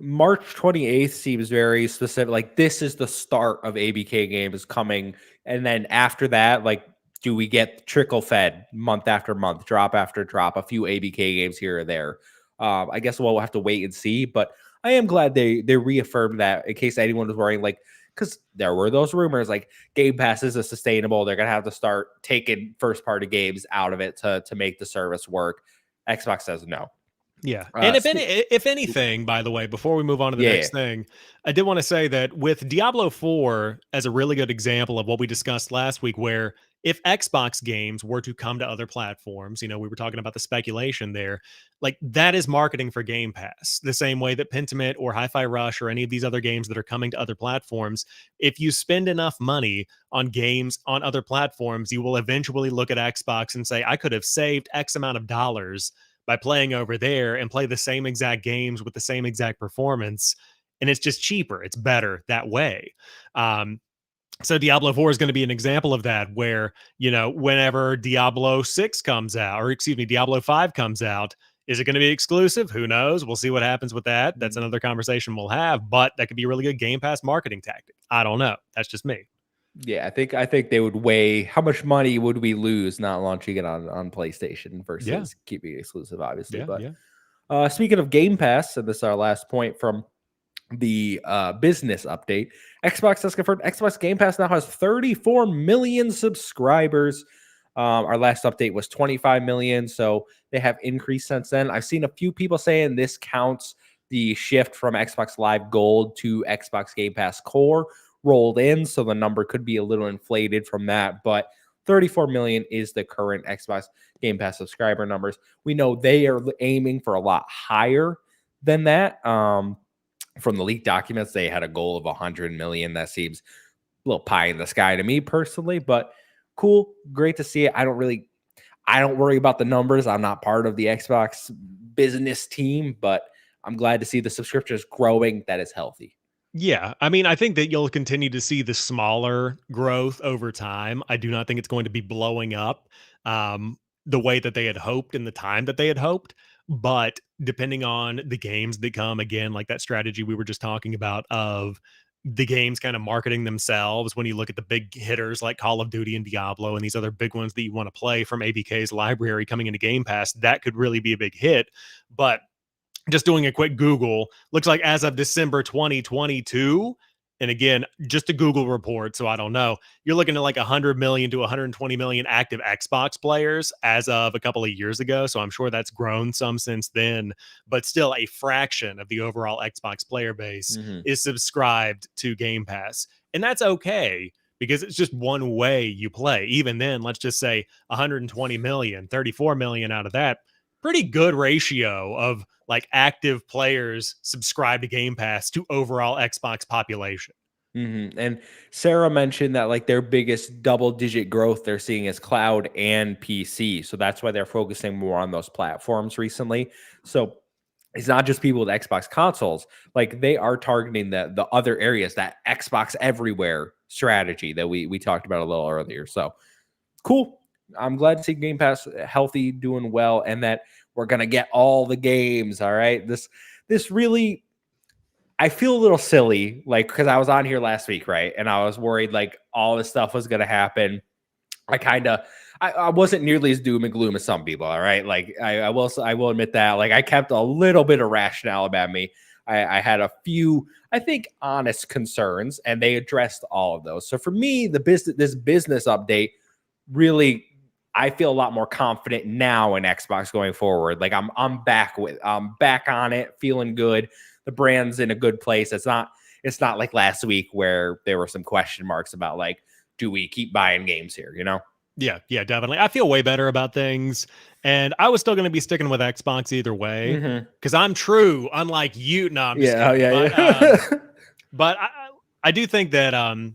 March 28th seems very specific. Like this is the start of ABK games coming. And then after that, like, do we get trickle fed month after month, drop after drop, a few ABK games here or there? I guess we'll have to wait and see. But I am glad they reaffirmed that in case anyone was worrying, like, because there were those rumors like Game Pass isn't sustainable. They're gonna have to start taking first party games out of it to make the service work. Xbox says no. Yeah. And if anything, by the way, before we move on to the next thing, I did want to say that with Diablo 4 as a really good example of what we discussed last week, where if Xbox games were to come to other platforms, we were talking about the speculation there, like that is marketing for Game Pass, the same way that Pentiment or Hi-Fi Rush or any of these other games that are coming to other platforms. If you spend enough money on games on other platforms, you will eventually look at Xbox and say, I could have saved X amount of dollars by playing over there and play the same exact games with the same exact performance. And it's just cheaper. It's better that way. So Diablo 4 is going to be an example of that where, whenever Diablo 6 comes out, or excuse me, Diablo 5 comes out, is it going to be exclusive? Who knows? We'll see what happens with that. That's another conversation we'll have, but that could be a really good Game Pass marketing tactic. I don't know. That's just me. Yeah, I think they would weigh how much money would we lose not launching it on PlayStation versus keeping it exclusive, obviously. Speaking of Game Pass, and this is our last point from the business update, Xbox has confirmed Xbox Game Pass now has 34 million subscribers. Our last update was 25 million, so they have increased since then. I've seen a few people saying this counts the shift from Xbox Live Gold to Xbox Game Pass Core rolled in, so the number could be a little inflated from that, but 34 million is the current Xbox Game Pass subscriber numbers. We know they are aiming for a lot higher than that. From the leaked documents, they had a goal of 100 million. That seems a little pie in the sky to me personally, but cool, great to see it. I don't worry about the numbers. I'm not part of the Xbox business team, but I'm glad to see the subscriptions growing. That is healthy. Yeah, I mean, I think that you'll continue to see the smaller growth over time. I do not think it's going to be blowing up the way that they had hoped in the time that they had hoped. But depending on the games that come, again, like that strategy we were just talking about of the games kind of marketing themselves, when you look at the big hitters like Call of Duty and Diablo and these other big ones that you want to play from ABK's library coming into Game Pass, that could really be a big hit. But just doing a quick Google, looks like as of December 2022, and again, just a Google report, so I don't know. You're looking at like 100 million to 120 million active Xbox players as of a couple of years ago. So I'm sure that's grown some since then, but still a fraction of the overall Xbox player base is subscribed to Game Pass. And that's okay because it's just one way you play. Even then, let's just say 120 million, 34 million out of that, pretty good ratio of like active players subscribe to Game Pass to overall Xbox population. And Sarah mentioned that like their biggest double-digit growth they're seeing is cloud and PC. So that's why they're focusing more on those platforms recently. So it's not just people with Xbox consoles. Like they are targeting the other areas, that Xbox everywhere strategy that we talked about a little earlier. So cool. I'm glad to see Game Pass healthy, doing well, and that we're gonna get all the games. All right. This really, I feel a little silly, like because I was on here last week, right? And I was worried like all this stuff was gonna happen. I wasn't nearly as doom and gloom as some people. All right. Like I will admit that. Like I kept a little bit of rationale about me. I had a few, I think, honest concerns, and they addressed all of those. So for me, this business update really, I feel a lot more confident now in Xbox going forward. Like I'm back on it, feeling good. The brand's in a good place. It's not like last week where there were some question marks about like, do we keep buying games here, you know? Yeah, definitely. I feel way better about things. And I was still going to be sticking with Xbox either way because I'm true, unlike you. No, I'm just Yeah, kidding. yeah. But I do think that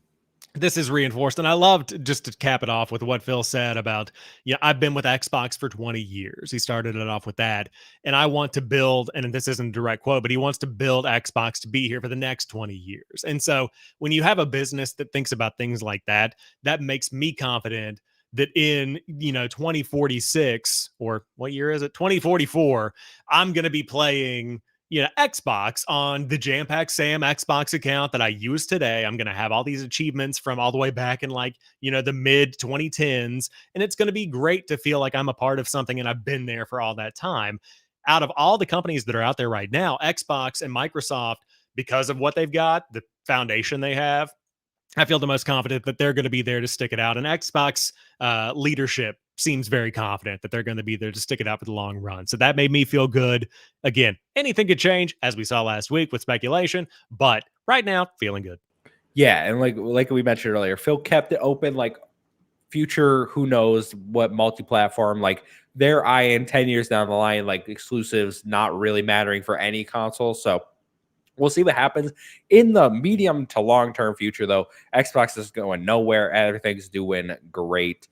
this is reinforced. And I loved, just to cap it off with what Phil said about, I've been with Xbox for 20 years. He started it off with that. And I want to build, and this isn't a direct quote, but he wants to build Xbox to be here for the next 20 years. And so when you have a business that thinks about things like that, that makes me confident that in 2046, or what year is it, 2044, I'm going to be playing Xbox on the JamPackSam Xbox account that I use today. I'm going to have all these achievements from all the way back in like, the mid 2010s. And it's going to be great to feel like I'm a part of something and I've been there for all that time. Out of all the companies that are out there right now, Xbox and Microsoft, because of what they've got, the foundation they have, I feel the most confident that they're going to be there to stick it out. And Xbox leadership seems very confident that they're going to be there to stick it out for the long run. So that made me feel good. Again, anything could change, as we saw last week with speculation, but right now, feeling good. Yeah, and like we mentioned earlier, Phil kept it open, like future, who knows what multi-platform, like they're eyeing 10 years down the line, like exclusives not really mattering for any console. So we'll see what happens in the medium to long-term future, though. Xbox is going nowhere. Everything's doing great.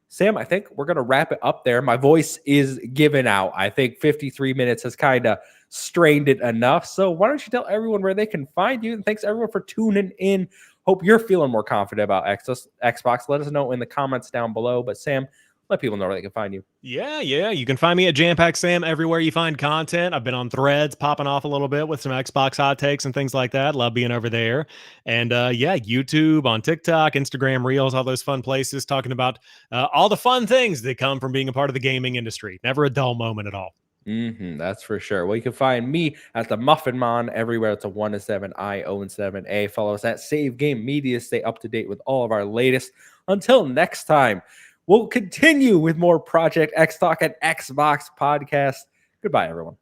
Sam, I think we're going to wrap it up there. My voice is giving out. I think 53 minutes has kind of strained it enough. So why don't you tell everyone where they can find you? And thanks everyone for tuning in. Hope you're feeling more confident about Xbox. Let us know in the comments down below. But Sam, let people know where they can find you. Yeah. You can find me at JamPackSam everywhere you find content. I've been on Threads, popping off a little bit with some Xbox hot takes and things like that. Love being over there. And YouTube, on TikTok, Instagram Reels, all those fun places, talking about all the fun things that come from being a part of the gaming industry. Never a dull moment at all. That's for sure. Well, you can find me at the Muffin Mon everywhere. It's a 1 to 7 I O and 7A. Follow us at Save Game Media. Stay up to date with all of our latest. Until next time, we'll continue with more Project XTalk and Xbox podcast. Goodbye, everyone.